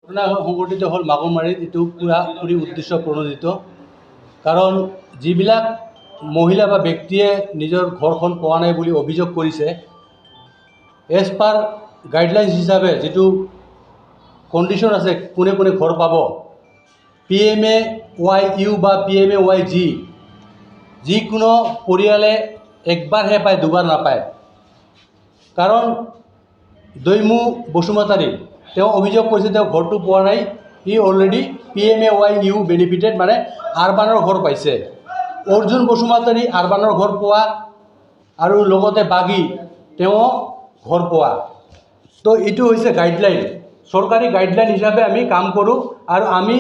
ঘটনা সংঘটিত হ'ল মাগুৰমাৰীত। এইটো পুৰাপুৰি উদ্দেশ্য প্ৰণোদিত, কাৰণ যিবিলাক মহিলা বা ব্যক্তিয়ে নিজৰ ঘৰখন পোৱা নাই বুলি অভিযোগ কৰিছে, এজ পাৰ গাইডলাইন্স হিচাপে যিটো কণ্ডিশ্যন আছে কোনে কোনে ঘৰ পাব, PMAY-U বা PMAY-G যিকোনো পৰিয়ালে একবাৰহে পায়, দুবাৰ নাপায়। কাৰণ দৈমু বসুমতাৰী তেওঁ অভিযোগ কৰিছে তেওঁ ঘৰটো পোৱা নাই, ই অলৰেডি PMAY-U বেনিফিটেড মানে আৰবানৰ ঘৰ পাইছে। অৰ্জুন বসুমতাৰী আৰবানৰ ঘৰ পোৱা আৰু লগতে বাগী তেওঁ ঘৰ পোৱা। তো এইটো হৈছে গাইডলাইন, চৰকাৰী গাইডলাইন হিচাপে আমি কাম কৰোঁ আৰু আমি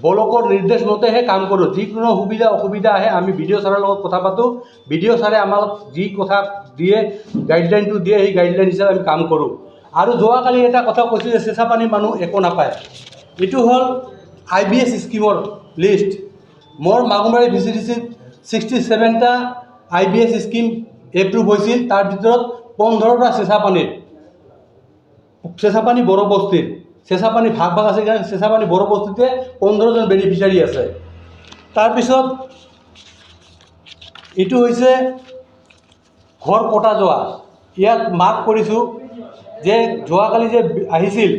ব্লকৰ নিৰ্দেশ মতেহে কাম কৰোঁ। যিকোনো সুবিধা অসুবিধা আহে আমি BDO ছাৰৰ লগত কথা পাতোঁ, BDO ছাৰে আমাক যি কথা দিয়ে গাইডলাইনটো দিয়ে, সেই গাইডলাইন হিচাপে আমি কাম কৰোঁ। আৰু যোৱাকালি এটা কথা কৈছোঁ যে চেঁচাপানীৰ মানুহ একো নাপায়, এইটো হ'ল IBS স্কিমৰ লিষ্ট। মোৰ মাগুৰমাৰী VCDCত 67টা IBS স্কিম এপ্ৰুভ হৈছিল, তাৰ ভিতৰত 15টা চেঁচাপানী বড়ো বস্তিৰ। চেঁচাপানী ভাগ ভাগ আছে কাৰণে চেঁচাপানী বড়ো বস্তিতে 15জন বেনিফিচিয়াৰী আছে। তাৰপিছত এইটো হৈছে ঘৰ কটা যোৱা। ইয়াত মাৰ্ক কৰিছোঁ যে যোৱাকালি যে আহিছিল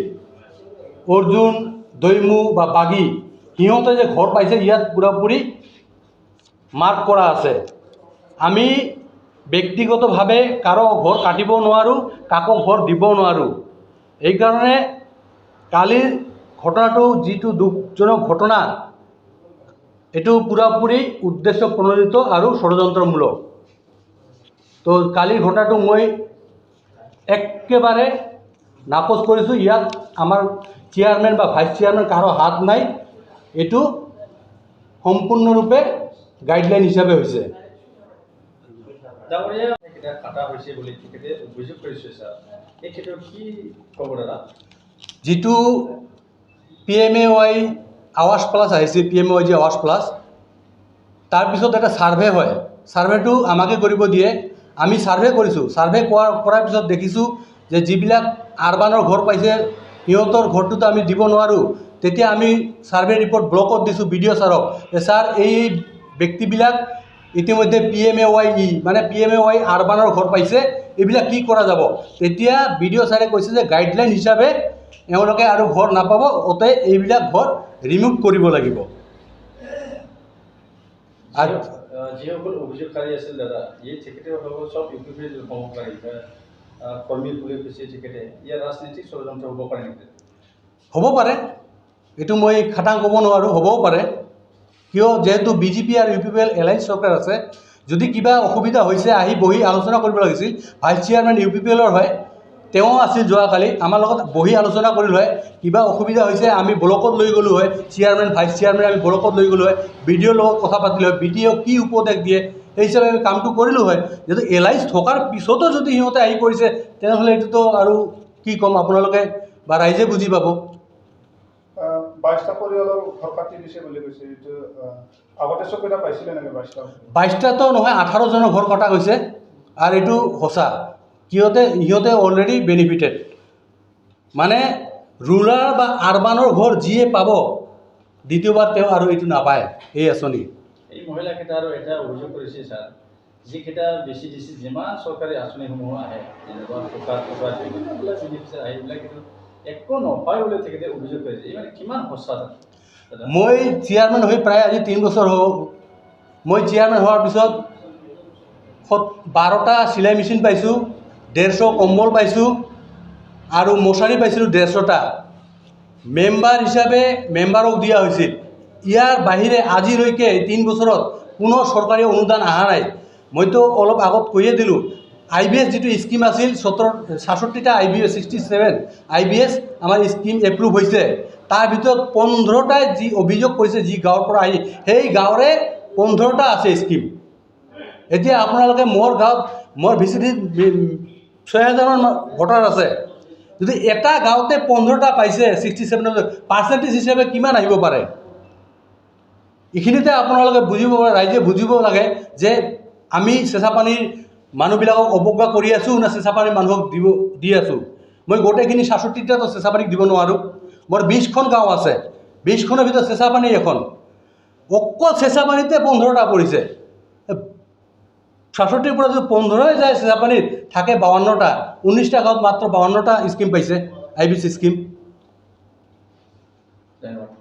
অৰ্জুন, দৈমু বা বাগী, সিহঁতে যে ঘৰ পাইছে ইয়াত পুৰাপুৰি মাৰ্ক কৰা আছে। আমি ব্যক্তিগতভাৱে কাৰো ঘৰ কাটিব নোৱাৰোঁ, কাকো ঘৰ দিব নোৱাৰোঁ। এইকাৰণে কালিৰ ঘটনাটো যিটো দুখজনক ঘটনা, এইটো পুৰাপুৰি উদ্দেশ্য প্ৰণোদিত আৰু ষড়যন্ত্ৰমূলক। তো কালিৰ ঘটনাটো মই একেবাৰে নাকচ কৰিছোঁ। ইয়াত আমাৰ চেয়াৰমেন বা ভাইচ চেয়াৰমেন কাৰো হাত নাই, এইটো সম্পূৰ্ণৰূপে গাইডলাইন হিচাপে হৈছে। যিটো PMAY আৱাস প্লাছ আহিছে, PMAY আৱাস প্লাছ, তাৰপিছত এটা ছাৰ্ভে হয়, ছাৰ্ভেটো আমাকে কৰিব দিয়ে। আমি ছাৰ্ভে কৰিছোঁ, ছাৰ্ভে কৰাৰ পিছত দেখিছোঁ যে যিবিলাক আৰবানৰ ঘৰ পাইছে সিহঁতৰ ঘৰটোতো আমি দিব নোৱাৰোঁ। তেতিয়া আমি ছাৰ্ভে ৰিপৰ্ট ব্লকত দিছোঁ BDO ছাৰক, যে ছাৰ এই ব্যক্তিবিলাক ইতিমধ্যে PMAY-E মানে PMAY আৰবানৰ ঘৰ পাইছে, এইবিলাক কি কৰা যাব? তেতিয়া BDO ছাৰে কৈছে যে গাইডলাইন হিচাপে এওঁলোকে আৰু ঘৰ নাপাব, অতএব এইবিলাক ঘৰ ৰিমুভ কৰিব লাগিব। যিসকল অভিযোগকাৰী আছিল দাদা, এই তেখেতসকল সব UPPৰ সহকাৰী কৰ্মী বুলি কৈছে তেখেতে, ইয়াৰ ৰাজনীতিক ষড়যন্ত্ৰ হ'ব পাৰে নেকি? হ'ব পাৰে, এইটো মই খাটাং ক'ব নোৱাৰোঁ, হ'বও পাৰে। কিয়, যিহেতু BJP আৰু UPPL এলায়েন্স চৰকাৰ আছে, যদি কিবা অসুবিধা হৈছে আহি বহি আলোচনা কৰিব লাগিছিল। ভাইচ চেয়াৰমেন UPPLৰ হয়, তেওঁ আছিল যোৱাকালি, আমাৰ লগত বহি আলোচনা কৰিলোঁ হয়। কিবা অসুবিধা হৈছে আমি ব্লকত লৈ গ'লোঁ হয়, চেয়াৰমেন ভাইচ চেয়াৰমেন আমি ব্লকত লৈ গ'লোঁ হয়, BDOৰ লগত কথা পাতিলোঁ হয়, BDO কি উপদেশ দিয়ে সেই হিচাপে আমি কামটো কৰিলোঁ হয়। যিহেতু এলায়েন্স থকাৰ পিছতো যদি সিহঁতে আহি কৰিছে, তেনেহ'লে এইটোতো আৰু কি ক'ম, আপোনালোকে বা ৰাইজে বুজি পাব। 22টা পৰিয়ালৰ ঘৰ কাটি দিছে বুলি কৈছে, এইটো আগতে চকেইটা পাইছিলে নেকি? 22টাতো নহয়, 18জনৰ ঘৰ কটা গৈছে। আৰু এইটো সঁচা, সিহঁতে অলৰেডি বেনিফিটেড, মানে ৰুৰাল বা আৰবানৰ ঘৰ যিয়ে পাব দ্বিতীয়বাৰ তেওঁ আৰু এইটো নাপায় এই আঁচনি। এই মহিলাকেইটা আৰু এটা অভিযোগ কৰিছে ছাৰ, যিকেইটা VCDC যিমান চৰকাৰী আঁচনিসমূহ আহে, যেনেকুৱা বেনিফিচিয়াৰী আহে, এইবিলাক কিন্তু একো নাপায় বুলি তেখেতে অভিযোগ কৰিছে। মানে কিমান সঁচা? মই চেয়াৰমেন হৈ প্ৰায় আজি 3 বছৰ হ'ল। মই চেয়াৰমেন হোৱাৰ পিছত 12টা চিলাই মেচিন পাইছোঁ, 150 কম্বল পাইছোঁ আৰু মছাৰী পাইছিলোঁ 150টা। মেম্বাৰ হিচাপে মেম্বাৰক দিয়া হৈছিল। ইয়াৰ বাহিৰে আজিলৈকে 3 বছৰত কোনো চৰকাৰী অনুদান অহা নাই। মইতো অলপ আগত কৈয়ে দিলোঁ, IBS যিটো স্কিম আছিল 67টা IBS 67 IBS আমাৰ স্কিম এপ্ৰুভ হৈছে। তাৰ ভিতৰত 15টাই যি অভিযোগ কৰিছে, যি গাঁৱৰ পৰা আহি, সেই গাঁৱৰে 15টা আছে স্কিম। এতিয়া আপোনালোকে মোৰ গাঁৱত, মোৰ VCDCত 6000মান ভোটাৰ আছে, যদি এটা গাঁৱতে 15টা পাইছে 67, পাৰ্চেণ্টেজ হিচাপে কিমান আহিব পাৰে? এইখিনিতে আপোনালোকে বুজিব, ৰাইজে বুজিব লাগে যে আমি চেঁচাপানীৰ মানুহবিলাকক অৱজ্ঞা কৰি আছোঁ না চেঁচাপানীৰ মানুহক দি আছোঁ। মই গোটেইখিনি 67টাতো চেঁচাপানীক দিব নোৱাৰোঁ। মোৰ 20খন গাঁও আছে, 20খনৰ ভিতৰত চেঁচাপানী এখন, অকল চেঁচাপানীতে 15টা পৰিছে। 67ৰ পৰা যদি 15 যায় চেঁচাপানীত, থাকে 52টা, 19টা গাঁৱত মাত্ৰ 52টা স্কিম পাইছে, IBC স্কিম। ধন্যবাদ।